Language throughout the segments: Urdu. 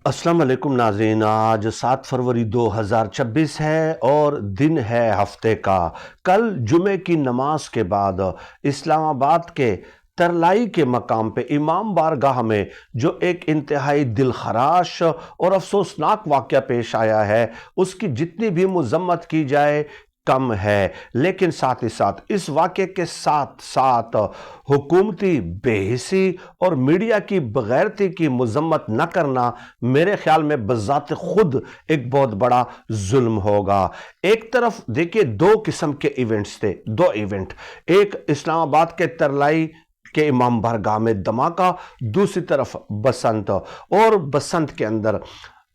السلام علیکم ناظرین، آج 7 فروری 2026 ہے اور دن ہے ہفتے کا۔ کل جمعے کی نماز کے بعد اسلام آباد کے ترلائی کے مقام پہ امام بارگاہ میں جو ایک انتہائی دل خراش اور افسوسناک واقعہ پیش آیا ہے، اس کی جتنی بھی مذمت کی جائے کم ہے، لیکن ساتھ ہی ساتھ اس واقعے کے ساتھ ساتھ حکومتی بے حسی اور میڈیا کی بغیرتی کی مذمت نہ کرنا میرے خیال میں بذات خود ایک بہت بڑا ظلم ہوگا۔ ایک طرف دیکھیے دو قسم کے ایونٹس تھے، دو ایونٹ، ایک اسلام آباد کے ترلائی کے امام بارگاہ میں دھماکہ، دوسری طرف بسنت، اور بسنت کے اندر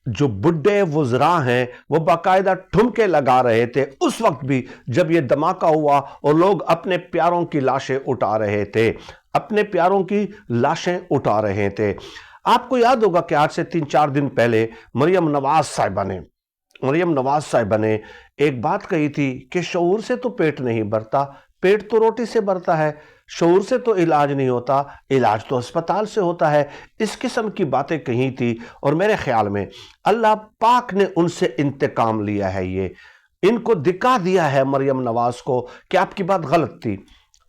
جو بڈھے وزراء ہیں وہ باقاعدہ ٹھمکے لگا رہے تھے اس وقت بھی جب یہ دھماکہ ہوا اور لوگ اپنے پیاروں کی لاشیں اٹھا رہے تھے، اپنے پیاروں کی لاشیں اٹھا رہے تھے۔ آپ کو یاد ہوگا کہ آج سے 3-4 دن پہلے مریم نواز صاحبہ نے ایک بات کہی تھی کہ شعور سے تو پیٹ نہیں بھرتا، پیٹ تو روٹی سے بھرتا ہے، شعور سے تو علاج نہیں ہوتا، علاج تو اسپتال سے ہوتا ہے۔ اس قسم کی باتیں کہی تھی، اور میرے خیال میں اللہ پاک نے ان سے انتقام لیا ہے، یہ ان کو دکھا دیا ہے مریم نواز کو کہ آپ کی بات غلط تھی،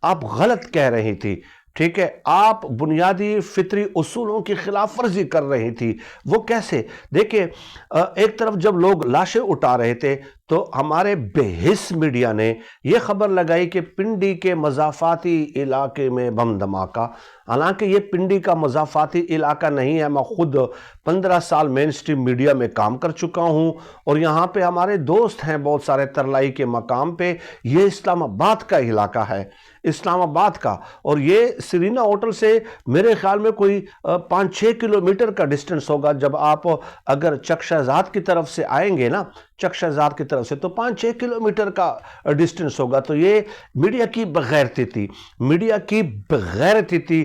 آپ غلط کہہ رہی تھی، ٹھیک ہے، آپ بنیادی فطری اصولوں کی خلاف ورزی کر رہی تھی۔ وہ کیسے؟ دیکھیں، ایک طرف جب لوگ لاشیں اٹھا رہے تھے تو ہمارے بے حس میڈیا نے یہ خبر لگائی کہ پنڈی کے مضافاتی علاقے میں بم دھماکہ۔ حالانکہ یہ پنڈی کا مضافاتی علاقہ نہیں ہے، میں خود 15 سال مین سٹریم میڈیا میں کام کر چکا ہوں، اور یہاں پہ ہمارے دوست ہیں بہت سارے ترلائی کے مقام پہ۔ یہ اسلام آباد کا علاقہ ہے، اسلام آباد کا، اور یہ سرینا ہوٹل سے میرے خیال میں کوئی 5-6 کلومیٹر کا ڈسٹنس ہوگا۔ جب آپ اگر چک شہزاد کی طرف سے آئیں گے نا، چک شہزاد کی طرف سے، تو 5-6 کلومیٹر کا ڈسٹنس ہوگا۔ تو یہ میڈیا کی بغیرتی تھی، میڈیا کی بغیرتی تھی،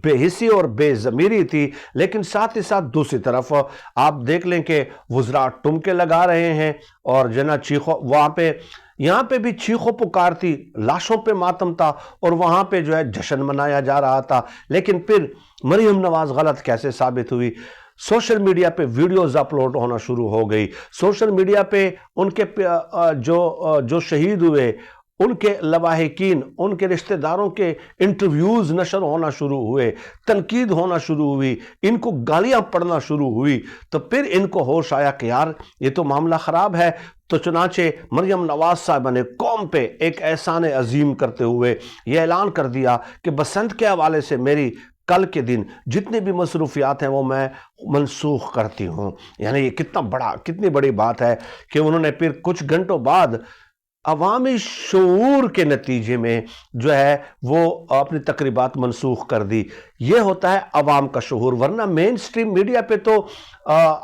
بے حسی اور بے ضمیری تھی۔ لیکن ساتھ ہی ساتھ دوسری طرف آپ دیکھ لیں کہ وزراء ٹمکے لگا رہے ہیں، اور جنا چیخو وہاں پہ، یہاں پہ بھی چیخو پکار تھی، لاشوں پہ ماتم تھا، اور وہاں پہ جو ہے جشن منایا جا رہا تھا۔ لیکن پھر مریم نواز غلط کیسے ثابت ہوئی؟ سوشل میڈیا پہ ویڈیوز اپلوڈ ہونا شروع ہو گئی، سوشل میڈیا پہ ان کے جو شہید ہوئے ان کے لواحقین، ان کے رشتہ داروں کے انٹرویوز نشر ہونا شروع ہوئے، تنقید ہونا شروع ہوئی، ان کو گالیاں پڑنا شروع ہوئی۔ تو پھر ان کو ہوش آیا کہ یار یہ تو معاملہ خراب ہے۔ تو چنانچہ مریم نواز صاحبہ نے قوم پہ ایک احسان عظیم کرتے ہوئے یہ اعلان کر دیا کہ بسنت کے حوالے سے میری کل کے دن جتنی بھی مصروفیات ہیں وہ میں منسوخ کرتی ہوں۔ یعنی یہ کتنی بڑی بات ہے کہ انہوں نے پھر کچھ گھنٹوں بعد عوامی شعور کے نتیجے میں جو ہے وہ اپنی تقریبات منسوخ کر دی۔ یہ ہوتا ہے عوام کا شعور، ورنہ مین سٹریم میڈیا پہ تو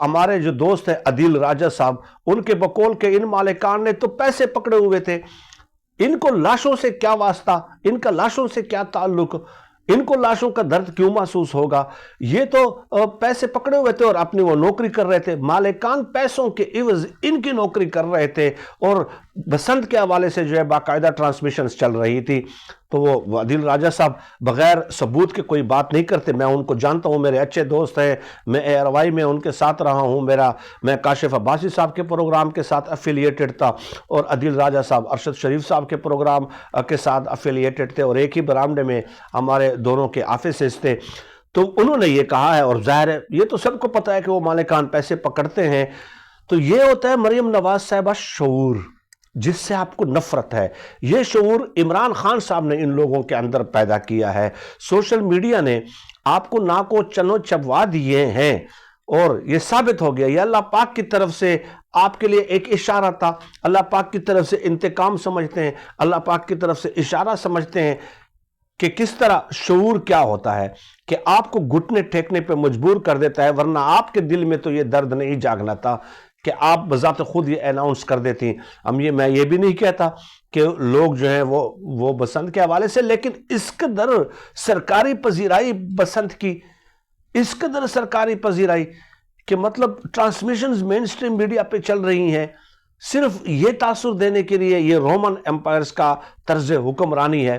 ہمارے جو دوست ہیں عدیل راجہ صاحب، ان کے بقول کے ان مالکان نے تو پیسے پکڑے ہوئے تھے، ان کو لاشوں سے کیا واسطہ، ان کا لاشوں سے کیا تعلق، ان کو لاشوں کا درد کیوں محسوس ہوگا؟ یہ تو پیسے پکڑے ہوئے تھے اور اپنی وہ نوکری کر رہے تھے، مالکان پیسوں کے عوض ان کی نوکری کر رہے تھے، اور بسنت کے حوالے سے جو ہے باقاعدہ ٹرانسمیشنز چل رہی تھی۔ تو وہ عدیل راجہ صاحب بغیر ثبوت کے کوئی بات نہیں کرتے، میں ان کو جانتا ہوں، میرے اچھے دوست ہیں، میں ARY میں ان کے ساتھ رہا ہوں، میں کاشف عباسی صاحب کے پروگرام کے ساتھ افیلیٹڈ تھا، اور عدیل راجہ صاحب ارشد شریف صاحب کے پروگرام کے ساتھ افیلیٹڈ تھے، اور ایک ہی برآمدے میں ہمارے دونوں کے آفیسز تھے۔ تو انہوں نے یہ کہا ہے، اور ظاہر ہے یہ تو سب کو پتہ ہے کہ وہ مالکان پیسے پکڑتے ہیں۔ تو یہ ہوتا ہے مریم نواز صاحبہ شعور، جس سے آپ کو نفرت ہے۔ یہ شعور عمران خان صاحب نے ان لوگوں کے اندر پیدا کیا ہے، سوشل میڈیا نے آپ کو ناک و چنو چبوا دیے ہیں، اور یہ ثابت ہو گیا، یہ اللہ پاک کی طرف سے آپ کے لیے ایک اشارہ تھا، اللہ پاک کی طرف سے انتقام سمجھتے ہیں، اللہ پاک کی طرف سے اشارہ سمجھتے ہیں کہ کس طرح شعور کیا ہوتا ہے، کہ آپ کو گھٹنے ٹھیکنے پہ مجبور کر دیتا ہے، ورنہ آپ کے دل میں تو یہ درد نہیں جاگنا تھا کہ آپ بذات خود یہ اناؤنس کر دیتی۔ میں یہ بھی نہیں کہتا کہ لوگ جو ہیں وہ بسنت کے حوالے سے، لیکن اس قدر سرکاری پذیرائی بسنت کی، اس قدر سرکاری پذیرائی کہ مطلب ٹرانسمیشنز مین سٹریم میڈیا پہ چل رہی ہیں، صرف یہ تاثر دینے کے لیے یہ رومن امپائرز کا طرز حکمرانی ہے۔